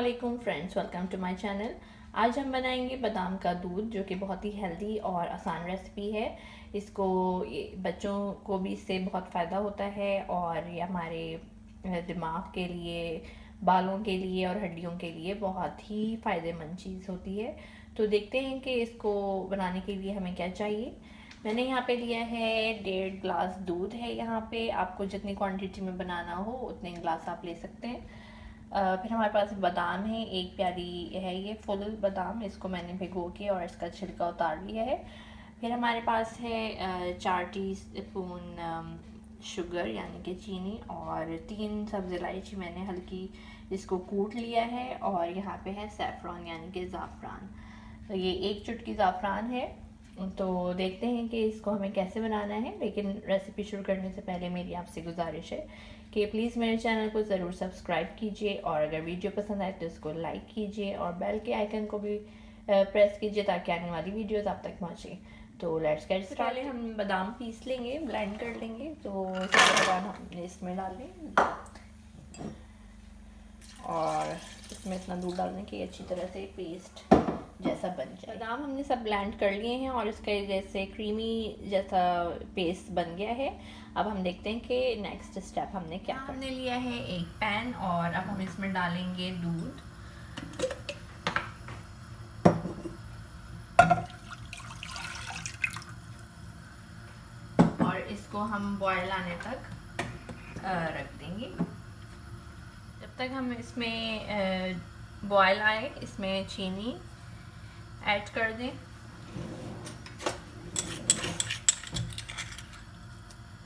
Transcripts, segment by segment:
वालेकुम friends, welcome to my channel. आज हम बनाएंगे बादाम का दूध, जो कि बहुत ही हेल्दी और आसान रेसिपी है। इसको बच्चों को भी इससे बहुत फ़ायदा होता है और ये हमारे दिमाग के लिए, बालों के लिए और हड्डियों के लिए बहुत ही फ़ायदेमंद चीज़ होती है। तो देखते हैं कि इसको बनाने के लिए हमें क्या चाहिए। मैंने यहाँ पे लिया है 1.5 गिलास दूध है। यहाँ पे आपको जितनी क्वांटिटी में बनाना हो उतने गिलास आप ले सकते हैं। फिर हमारे पास बादाम है, एक प्याली है ये फुल बादाम। इसको मैंने भिगो के और इसका छिलका उतार लिया है। फिर हमारे पास है 4 टीस्पून शुगर यानी कि चीनी, और 3 सब्ज़ इलायची मैंने हल्की इसको कूट लिया है। और यहाँ पे है सैफ़रॉन यानी कि ज़ाफ़रान, तो ये 1 चुटकी ज़ाफ़रान है। तो देखते हैं कि इसको हमें कैसे बनाना है। लेकिन रेसिपी शुरू करने से पहले मेरी आपसे गुजारिश है कि प्लीज़ मेरे चैनल को ज़रूर सब्सक्राइब कीजिए, और अगर वीडियो पसंद आए तो इसको लाइक कीजिए और बेल के आइकन को भी प्रेस कीजिए ताकि आने वाली वीडियोस आप तक पहुँचे। तो लेट्स गेट स्टार्ट। पहले हम बादाम पीस लेंगे, ब्लेंड कर लेंगे। तो इसके बाद हम इसमें डाल दें और इसमें इतना दूध डालने की अच्छी तरह से पेस्ट जैसा बन जाए। बादाम हमने सब ब्लेंड कर लिए हैं और इसका जैसे क्रीमी जैसा पेस्ट बन गया है। अब हम देखते हैं कि नेक्स्ट स्टेप हमने क्या करना है। हमने लिया है एक पैन और अब हम इसमें डालेंगे दूध। और इसको हम बॉयल आने तक रख देंगे। जब तक हम इसमें बॉयल आए, इसमें चीनी ऐड कर दें।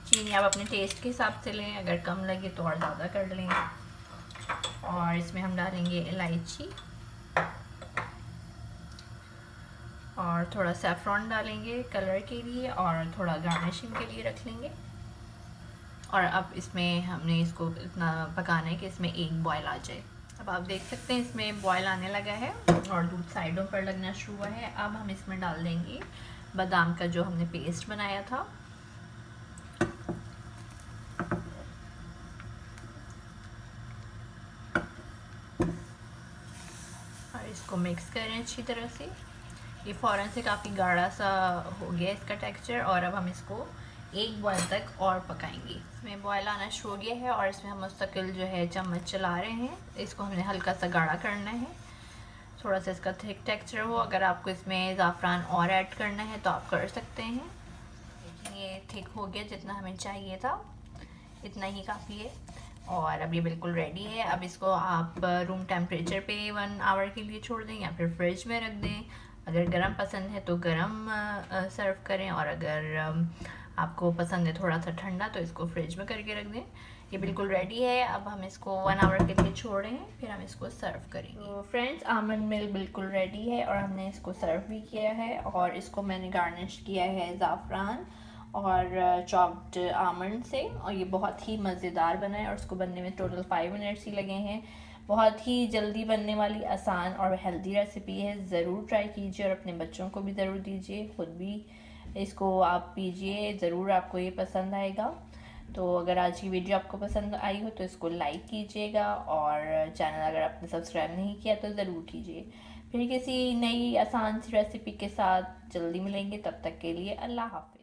चीनी आप अपने टेस्ट के हिसाब से लें, अगर कम लगे तो और ज़्यादा कर लें। और इसमें हम डालेंगे इलायची और थोड़ा सैफ़रॉन डालेंगे कलर के लिए, और थोड़ा गार्निशिंग के लिए रख लेंगे। और अब इसमें हमने इसको इतना पकाना है कि इसमें एक बॉयल आ जाए। अब आप देख सकते हैं इसमें बॉयल आने लगा है और दूध साइडों पर लगना शुरू हुआ है। अब हम इसमें डाल देंगे बादाम का जो हमने पेस्ट बनाया था। और इसको मिक्स करें अच्छी तरह से। ये फ़ौरन से काफ़ी गाढ़ा सा हो गया इसका टेक्सचर, और अब हम इसको एक बॉयल तक और पकाएंगे। इसमें बॉयल आना शुरू हो गया है और इसमें हम मुस्तकिल जो है चम्मच चला रहे हैं। इसको हमने हल्का सा गाढ़ा करना है, थोड़ा सा इसका थिक टेक्सचर हो। अगर आपको इसमें ज़ाफ़रान और ऐड करना है तो आप कर सकते हैं। लेकिन ये थिक हो गया, जितना हमें चाहिए था इतना ही काफ़ी है। और अब ये बिल्कुल रेडी है। अब इसको आप रूम टेम्परेचर पे 1 आवर के लिए छोड़ दें या फिर फ्रिज में रख दें। अगर गर्म पसंद है तो गर्म सर्व करें, और अगर आपको पसंद है थोड़ा सा ठंडा तो इसको फ्रिज में करके रख दें। ये बिल्कुल रेडी है। अब हम इसको 1 आवर के लिए छोड़ रहे हैं, फिर हम इसको सर्व करेंगे। तो फ्रेंड्स, आमंड मिल्क बिल्कुल रेडी है और हमने इसको सर्व भी किया है। और इसको मैंने गार्निश किया है ज़ाफ़रान और चॉप्ड आमंड से, और ये बहुत ही मज़ेदार बना है। और इसको बनने में टोटल 5 मिनट्स ही लगे हैं। बहुत ही जल्दी बनने वाली आसान और हेल्दी रेसिपी है। ज़रूर ट्राई कीजिए और अपने बच्चों को भी ज़रूर दीजिए, ख़ुद भी इसको आप पीजिए, ज़रूर आपको ये पसंद आएगा। तो अगर आज की वीडियो आपको पसंद आई हो तो इसको लाइक कीजिएगा, और चैनल अगर आपने सब्सक्राइब नहीं किया तो ज़रूर कीजिए। फिर किसी नई आसान सी रेसिपी के साथ जल्दी मिलेंगे, तब तक के लिए अल्लाह हाफ़िज़।